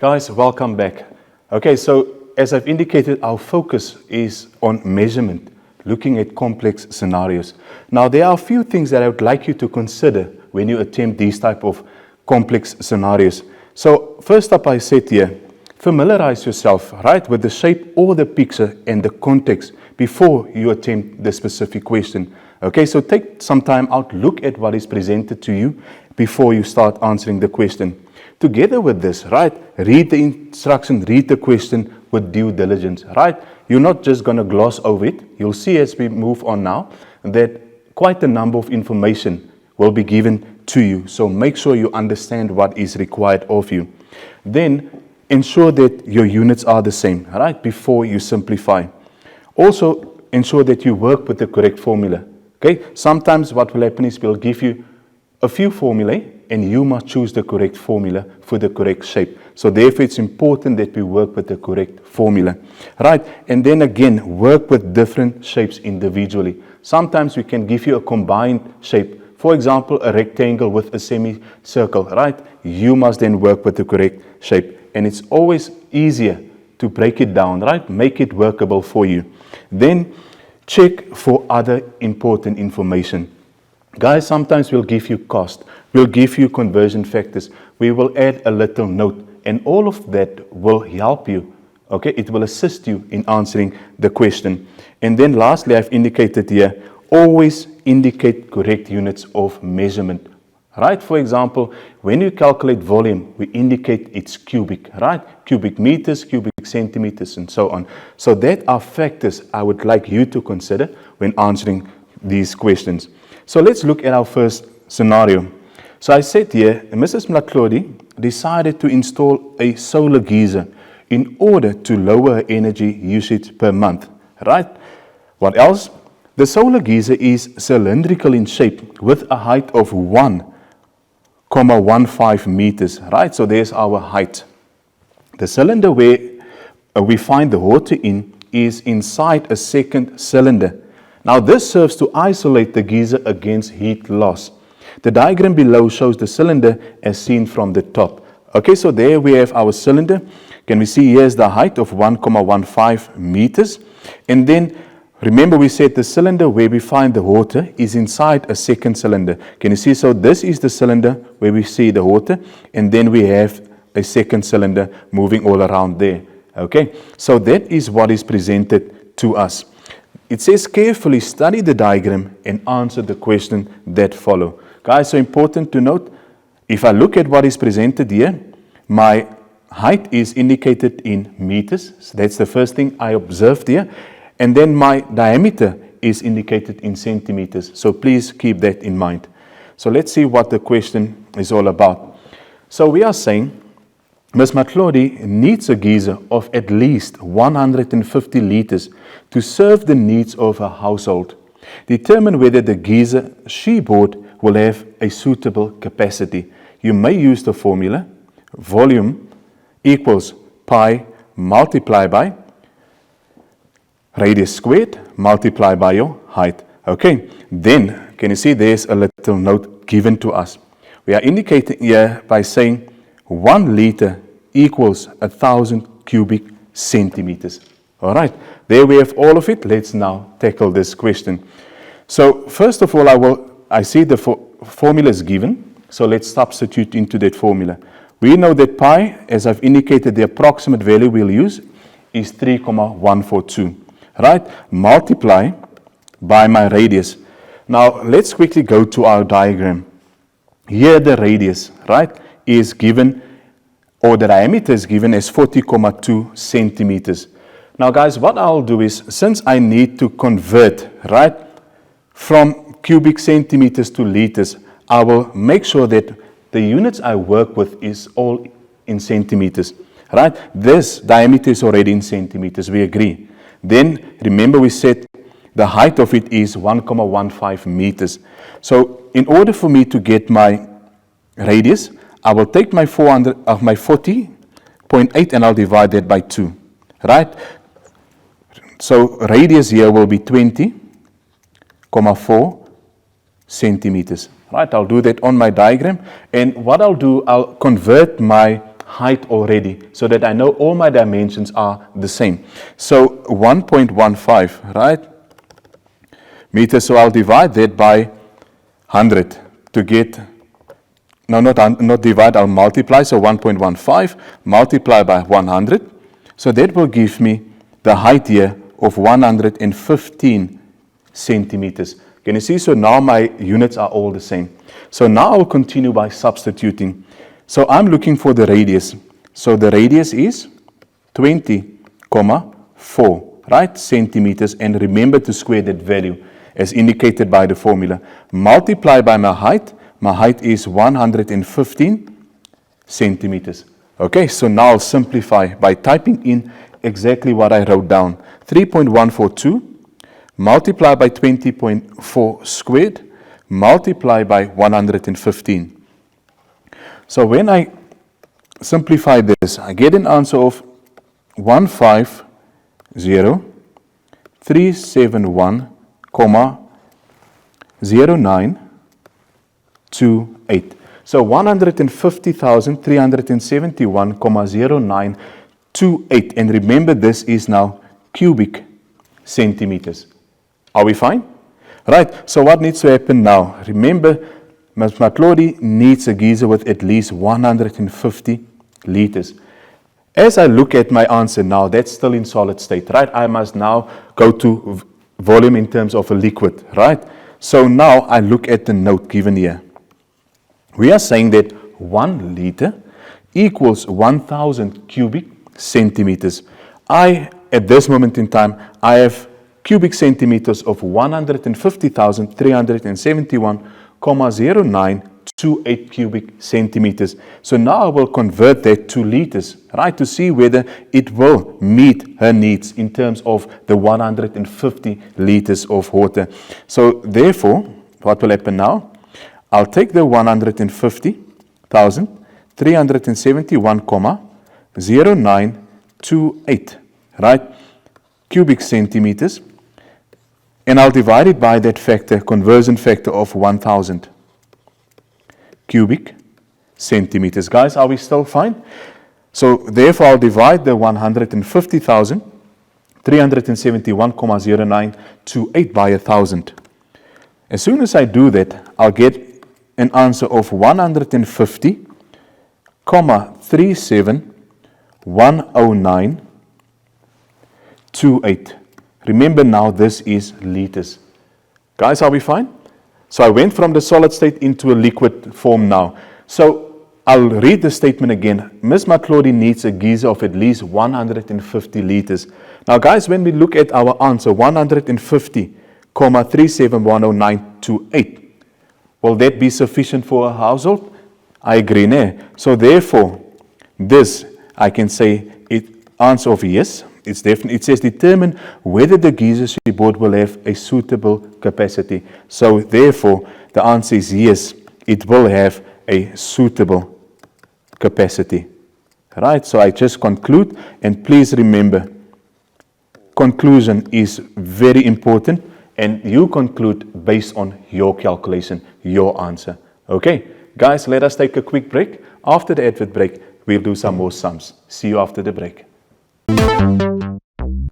Guys, welcome back. Okay, so as I've indicated, our focus is on measurement, looking at complex scenarios. Now, there are a few things that I would like you to consider when you attempt these type of complex scenarios. So, first up, I said here, familiarize yourself, right, with the shape or the picture and the context before you attempt the specific question. Okay, so take some time out, look at what is presented to you before you start answering the question. Together with this, right, read the instruction, read the question with due diligence, right? You're not just going to gloss over it. You'll see as we move on now that quite a number of information will be given to you. So make sure you understand what is required of you. Then ensure that your units are the same, right, before you simplify. Also, ensure that you work with the correct formula. Okay? Sometimes what will happen is we'll give you a few formulae and you must choose the correct formula for the correct shape. So therefore it's important that we work with the correct formula. Right? And then again, work with different shapes individually. Sometimes we can give you a combined shape. For example, a rectangle with a semicircle, right? You must then work with the correct shape. And it's always easier to break it down, right? Make it workable for you. Then check for other important information. Guys, sometimes we'll give you cost. We'll give you conversion factors. We will add a little note. And all of that will help you. Okay, it will assist you in answering the question. And then lastly, I've indicated here, always indicate correct units of measurement. Right? For example, when you calculate volume, we indicate it's cubic, right? Cubic meters, cubic centimeters, and so on. So that are factors I would like you to consider when answering these questions. So let's look at our first scenario. So I said here, Mrs. Mlatlodi decided to install a solar geyser in order to lower her energy usage per month, right? What else? The solar geyser is cylindrical in shape with a height of 1,15 meters, right? So there's our height. The cylinder where we find the water in is inside a second cylinder. Now this serves to isolate the geyser against heat loss. The diagram below shows the cylinder as seen from the top. Okay, so there we have our cylinder. Can we see here's the height of 1,15 meters. And then remember we said the cylinder where we find the water is inside a second cylinder. Can you see? So this is the cylinder where we see the water. And then we have a second cylinder moving all around there. Okay, so that is what is presented to us. It says carefully study the diagram and answer the question that follow. Guys, so important to note, if I look at what is presented here, my height is indicated in meters. So that's the first thing I observed here. And then my diameter is indicated in centimeters. So please keep that in mind. So let's see what the question is all about. So we are saying, Ms. Matlodi needs a geyser of at least 150 liters to serve the needs of her household. Determine whether the geyser she bought will have a suitable capacity. You may use the formula volume equals pi multiplied by radius squared multiplied by your height. Okay, then can you see there's a little note given to us. We are indicating here by saying 1 liter equals 1,000 cubic centimeters. All right, there we have all of it. Let's now tackle this question. So first of all, I see the formula is given. So let's substitute into that formula. We know that pi, as I've indicated, the approximate value we'll use is 3,142. Right? Multiply by my radius. Now let's quickly go to our diagram. Here the radius, right, is given, or the diameter is given as 40,2 centimeters. Now guys, what I'll do is, since I need to convert, right, from cubic centimeters to liters, I will make sure that the units I work with is all in centimeters, right? This diameter is already in centimeters, we agree. Then remember we said the height of it is 1,15 meters. So in order for me to get my radius, I will take my 40.8 and I'll divide that by 2, right? So radius here will be 20,4 centimeters. Right, I'll do that on my diagram. And what I'll do, I'll convert my height already so that I know all my dimensions are the same. So 1.15, right? Meters, so I'll divide that by 100 to get, no, not divide, I'll multiply, so 1.15 multiply by 100. So that will give me the height here of 115 centimeters. Can you see? So now my units are all the same. So now I'll continue by substituting. So I'm looking for the radius. So the radius is 20,4, right, centimeters. And remember to square that value as indicated by the formula. Multiply by my height. My height is 115 centimeters. Okay, so now I'll simplify by typing in exactly what I wrote down. 3.142 multiply by 20.4 squared multiply by 115. So when I simplify this, I get an answer of 150,371,0928. So 150,371,0928. And remember, this is now cubic centimeters. Are we fine? Right, so what needs to happen now? Remember, Ms. Matlodi needs a geyser with at least 150 liters. As I look at my answer now, that's still in solid state, right? I must now go to volume in terms of a liquid, right? So now I look at the note given here. We are saying that 1 liter equals 1,000 cubic centimeters. At this moment in time, I have cubic centimeters of 150,371,0928 cubic centimeters. So now I will convert that to liters, right, to see whether it will meet her needs in terms of the 150 liters of water. So therefore, what will happen now? I'll take the 150,371,0928, right, cubic centimeters, and I'll divide it by that factor, conversion factor of 1,000 cubic centimeters. Guys, are we still fine? So therefore, I'll divide the 150,371,0928 by 1,000. As soon as I do that, I'll get an answer of 150,3710928. Remember now, this is liters. Guys, are we fine? So I went from the solid state into a liquid form now. So I'll read the statement again. Ms. Matlodi needs a geyser of at least 150 liters. Now guys, when we look at our answer, 150,3710928, will that be sufficient for a household? I agree, ne? So therefore, this, I can say, answer of yes. It's definitely, it says determine whether the geyser she bought will have a suitable capacity. So therefore, the answer is yes, it will have a suitable capacity. Right, so I just conclude, and please remember, conclusion is very important, and you conclude based on your calculation, your answer. Okay, guys, let us take a quick break. After the advert break, we'll do some more sums. See you after the break.